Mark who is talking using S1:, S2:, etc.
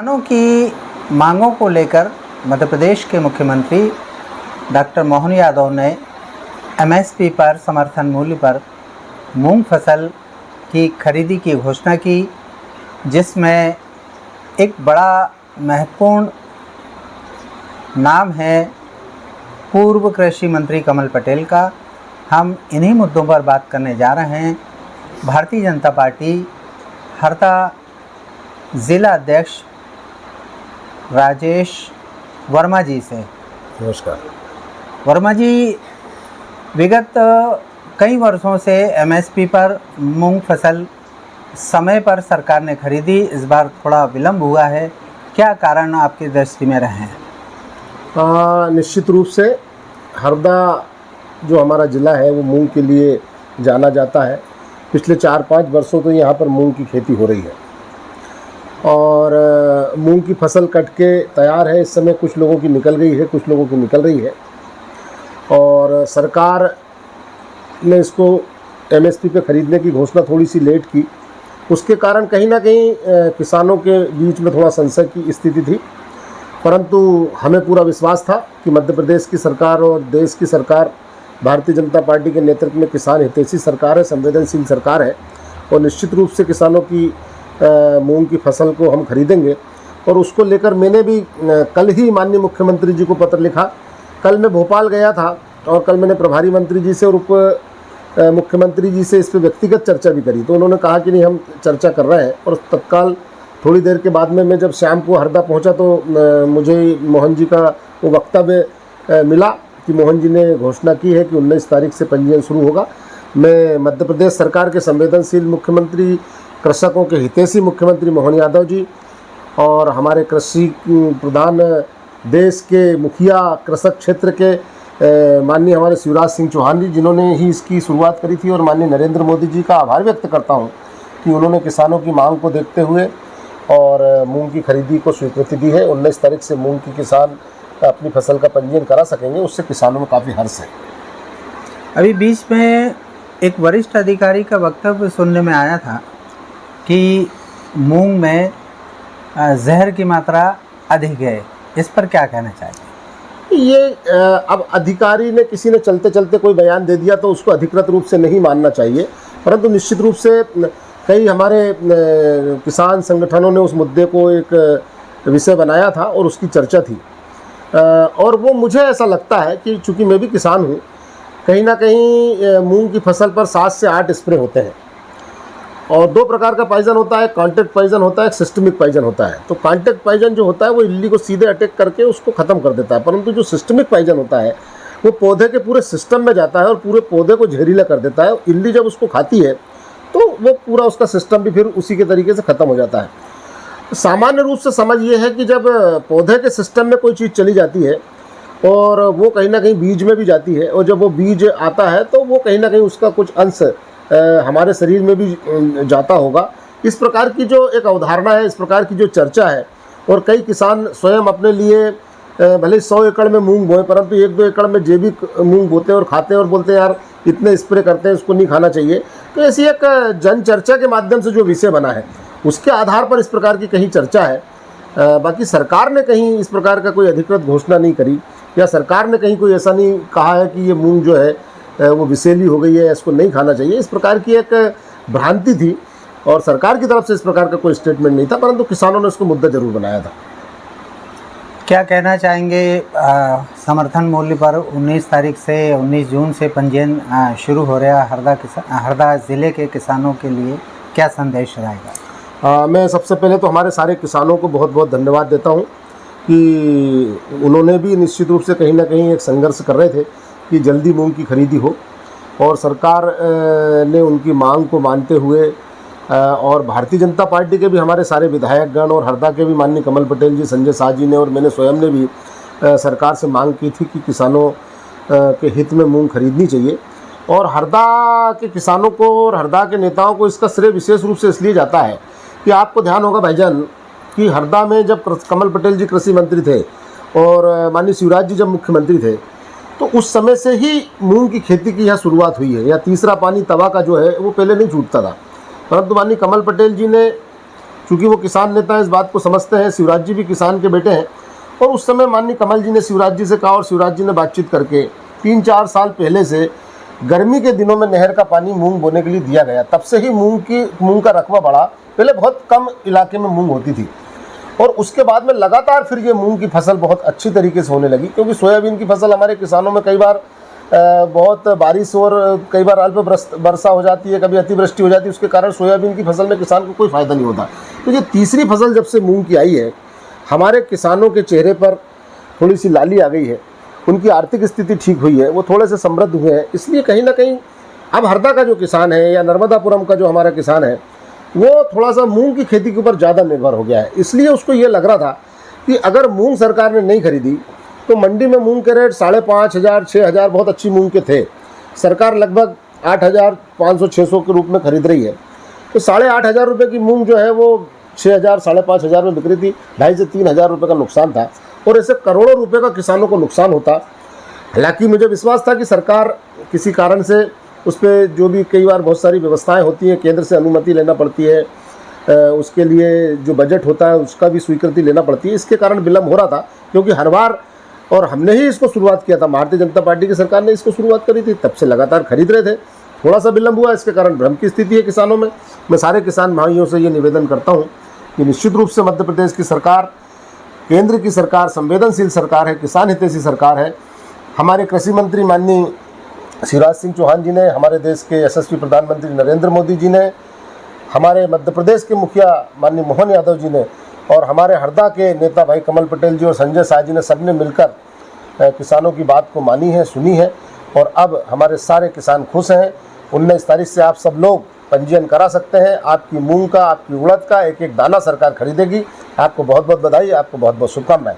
S1: किसानों की मांगों को लेकर मध्य प्रदेश के मुख्यमंत्री डॉक्टर मोहन यादव ने एमएसपी पर समर्थन मूल्य पर मूंग फसल की खरीदी की घोषणा की, जिसमें एक बड़ा महत्वपूर्ण नाम है पूर्व कृषि मंत्री कमल पटेल का। हम इन्हीं मुद्दों पर बात करने जा रहे हैं भारतीय जनता पार्टी हरदा ज़िला अध्यक्ष राजेश वर्मा जी से।
S2: नमस्कार।
S1: वर्मा जी, विगत कई वर्षों से एमएसपी पर मूंग फसल समय पर सरकार ने खरीदी, इस बार थोड़ा विलंब हुआ है, क्या कारण आपकी दृष्टि में रहे हैं?
S2: निश्चित रूप से हरदा जो हमारा ज़िला है वो मूंग के लिए जाना जाता है। पिछले 4-5 वर्षों तो यहाँ पर मूंग की खेती हो रही है और मूंग की फसल कट के तैयार है। इस समय कुछ लोगों की निकल गई है, कुछ लोगों की निकल रही है और सरकार ने इसको एमएसपी पे ख़रीदने की घोषणा थोड़ी सी लेट की। उसके कारण कहीं ना कहीं किसानों के बीच में थोड़ा संशय की स्थिति थी, परंतु हमें पूरा विश्वास था कि मध्य प्रदेश की सरकार और देश की सरकार भारतीय जनता पार्टी के नेतृत्व में किसान हितैषी सरकार है, संवेदनशील सरकार है और निश्चित रूप से किसानों की मूंग की फसल को हम खरीदेंगे। और उसको लेकर मैंने भी कल ही माननीय मुख्यमंत्री जी को पत्र लिखा। कल मैं भोपाल गया था और कल मैंने प्रभारी मंत्री जी से और उप मुख्यमंत्री जी से इस पर व्यक्तिगत चर्चा भी करी, तो उन्होंने कहा कि नहीं, हम चर्चा कर रहे हैं। और तत्काल थोड़ी देर के बाद में मैं जब शाम को हरदा पहुंचा तो मुझे मोहन जी का वो वक्तव्य मिला कि मोहन जी ने घोषणा की है कि 19 तारीख से पंजीयन शुरू होगा। मैं मध्य प्रदेश सरकार के संवेदनशील मुख्यमंत्री, कृषकों के हितैषी मुख्यमंत्री मोहन यादव जी और हमारे कृषि प्रधान देश के मुखिया कृषक क्षेत्र के माननीय हमारे शिवराज सिंह चौहान जी, जिन्होंने ही इसकी शुरुआत करी थी, और माननीय नरेंद्र मोदी जी का आभार व्यक्त करता हूं कि उन्होंने किसानों की मांग को देखते हुए और मूंग की खरीदी को स्वीकृति दी है। 19 तारीख से मूंग की किसान अपनी फसल का पंजीयन करा सकेंगे, उससे किसानों में काफ़ी हर्ष है।
S1: अभी बीच में एक वरिष्ठ अधिकारी का वक्तव्य सुनने में आया था कि मूंग में जहर की मात्रा अधिक है, इस पर क्या कहना चाहिए?
S2: ये अब अधिकारी ने, किसी ने चलते चलते कोई बयान दे दिया तो उसको अधिकृत रूप से नहीं मानना चाहिए, परंतु निश्चित रूप से कई हमारे किसान संगठनों ने उस मुद्दे को एक विषय बनाया था और उसकी चर्चा थी। और वो मुझे ऐसा लगता है कि चूँकि मैं भी किसान हूँ, कहीं ना कहीं मूंग की फसल पर 7 से 8 स्प्रे होते हैं और 2 प्रकार का पॉइजन होता है, कॉन्टैक्ट पॉइजन होता है, सिस्टमिक पॉइजन होता है। तो कॉन्टैक्ट पॉइजन जो होता है वो इल्ली को सीधे अटैक करके उसको ख़त्म कर देता है, परंतु जो सिस्टमिक पॉइजन होता है वो पौधे के पूरे सिस्टम में जाता है और पूरे पौधे को जहरीला कर देता है। इल्ली जब उसको खाती है तो वो पूरा उसका सिस्टम भी फिर उसी के तरीके से ख़त्म हो जाता है। सामान्य रूप से समझ ये है कि जब पौधे के सिस्टम में कोई चीज़ चली जाती है और वो कहीं ना कहीं बीज में भी जाती है, और जब वो बीज आता है तो वो कहीं ना कहीं उसका कुछ अंश हमारे शरीर में भी जाता होगा। इस प्रकार की जो एक अवधारणा है, इस प्रकार की जो चर्चा है, और कई किसान स्वयं अपने लिए भले 100 एकड़ में मूंग बोए, परंतु 1-2 एकड़ में जैविक मूंग बोते हैं और खाते हैं और बोलते हैं यार इतने स्प्रे करते हैं, इसको नहीं खाना चाहिए। तो ऐसी एक जन चर्चा के माध्यम से जो विषय बना है उसके आधार पर इस प्रकार की कहीं चर्चा है। बाकी सरकार ने कहीं इस प्रकार का कोई अधिकृत घोषणा नहीं करी, या सरकार ने कहीं कोई ऐसा नहीं कहा है कि ये मूंग जो है वो विषैली हो गई है, इसको नहीं खाना चाहिए। इस प्रकार की एक भ्रांति थी और सरकार की तरफ से इस प्रकार का कोई स्टेटमेंट नहीं था, परंतु किसानों ने उसको मुद्दा जरूर बनाया था।
S1: क्या कहना चाहेंगे समर्थन मूल्य पर 19 तारीख से 19 जून से पंजीयन शुरू हो रहा है हरदा ज़िले के किसानों के लिए, क्या संदेश रहेगा?
S2: मैं सबसे पहले तो हमारे सारे किसानों को बहुत बहुत धन्यवाद देता हूं कि उन्होंने भी निश्चित रूप से कहीं ना कहीं एक संघर्ष कर रहे थे कि जल्दी मूंग की खरीदी हो, और सरकार ने उनकी मांग को मानते हुए और भारतीय जनता पार्टी के भी हमारे सारे विधायकगण और हरदा के भी माननीय कमल पटेल जी, संजय शाह जी ने और मैंने स्वयं ने भी सरकार से मांग की थी कि किसानों के हित में मूंग खरीदनी चाहिए। और हरदा के किसानों को और हरदा के नेताओं को इसका श्रेय विशेष रूप से इसलिए जाता है कि आपको ध्यान होगा भाईजान कि हरदा में जब कमल पटेल जी कृषि मंत्री थे और माननीय शिवराज जी जब मुख्यमंत्री थे, तो उस समय से ही मूंग की खेती की यहाँ शुरुआत हुई है। या तीसरा पानी तवा का जो है वो पहले नहीं छूटता था, परंतु माननीय कमल पटेल जी ने क्योंकि वो किसान नेता इस बात को समझते हैं। शिवराज जी भी किसान के बेटे हैं और उस समय माननीय कमल जी ने शिवराज जी से कहा और शिवराज जी ने बातचीत करके 3-4 साल पहले से गर्मी के दिनों में नहर का पानी मूंग बोने के लिए दिया गया। तब से ही मूंग का रकबा बढ़ा। पहले बहुत कम इलाके में मूंग होती थी और उसके बाद में लगातार फिर ये मूंग की फसल बहुत अच्छी तरीके से होने लगी, क्योंकि सोयाबीन की फसल हमारे किसानों में कई बार बहुत बारिश और कई बार अल्प वर्षा हो जाती है, कभी अतिवृष्टि हो जाती है, उसके कारण सोयाबीन की फसल में किसान को कोई फ़ायदा नहीं होता। तो ये तीसरी फसल जब से मूंग की आई है, हमारे किसानों के चेहरे पर थोड़ी सी लाली आ गई है, उनकी आर्थिक स्थिति ठीक हुई है, वो थोड़े से समृद्ध हुए हैं। इसलिए कहीं ना कहीं अब हरदा का जो किसान है या नर्मदापुरम का जो हमारा किसान है, वो थोड़ा सा मूंग की खेती के ऊपर ज़्यादा निर्भर हो गया है। इसलिए उसको ये लग रहा था कि अगर मूंग सरकार ने नहीं खरीदी तो मंडी में मूंग के रेट 5,500 6,000 बहुत अच्छी मूंग के थे। सरकार लगभग 8,500-600 के रूप में खरीद रही है, तो 8,500 रुपये की मूंग जो है वो 6,000 5,500 में बिक रही थी। 2,500 से 3,000 रुपये का नुकसान था और ऐसे करोड़ों रुपए का किसानों को नुकसान होता। हालांकि मुझे विश्वास था कि सरकार किसी कारण से उस पर जो भी कई बार बहुत सारी व्यवस्थाएं होती हैं, केंद्र से अनुमति लेना पड़ती है, उसके लिए जो बजट होता है उसका भी स्वीकृति लेना पड़ती है, इसके कारण विलम्ब हो रहा था। क्योंकि हर बार, और हमने ही इसको शुरुआत किया था, भारतीय जनता पार्टी की सरकार ने इसको शुरुआत करी थी, तब से लगातार खरीद रहे थे। थोड़ा सा विलम्ब हुआ, इसके कारण भ्रम की स्थिति है किसानों में। मैं सारे किसान भाइयों से ये निवेदन करता हूँ कि निश्चित रूप से मध्य प्रदेश की सरकार, केंद्र की सरकार संवेदनशील सरकार है, किसान हितैषी सरकार है। हमारे कृषि मंत्री माननीय शिवराज सिंह चौहान जी ने, हमारे देश के यशस्वी प्रधानमंत्री नरेंद्र मोदी जी ने, हमारे मध्य प्रदेश के मुखिया माननीय मोहन यादव जी ने और हमारे हरदा के नेता भाई कमल पटेल जी और संजय शाह जी ने, सबने मिलकर किसानों की बात को मानी है, सुनी है और अब हमारे सारे किसान खुश हैं। 19 तारीख से आप सब लोग पंजीयन करा सकते हैं। आपकी मूंग का, आपकी उड़द का एक एक दाना सरकार खरीदेगी। आपको बहुत बहुत बधाई, आपको बहुत बहुत शुभकामनाएं।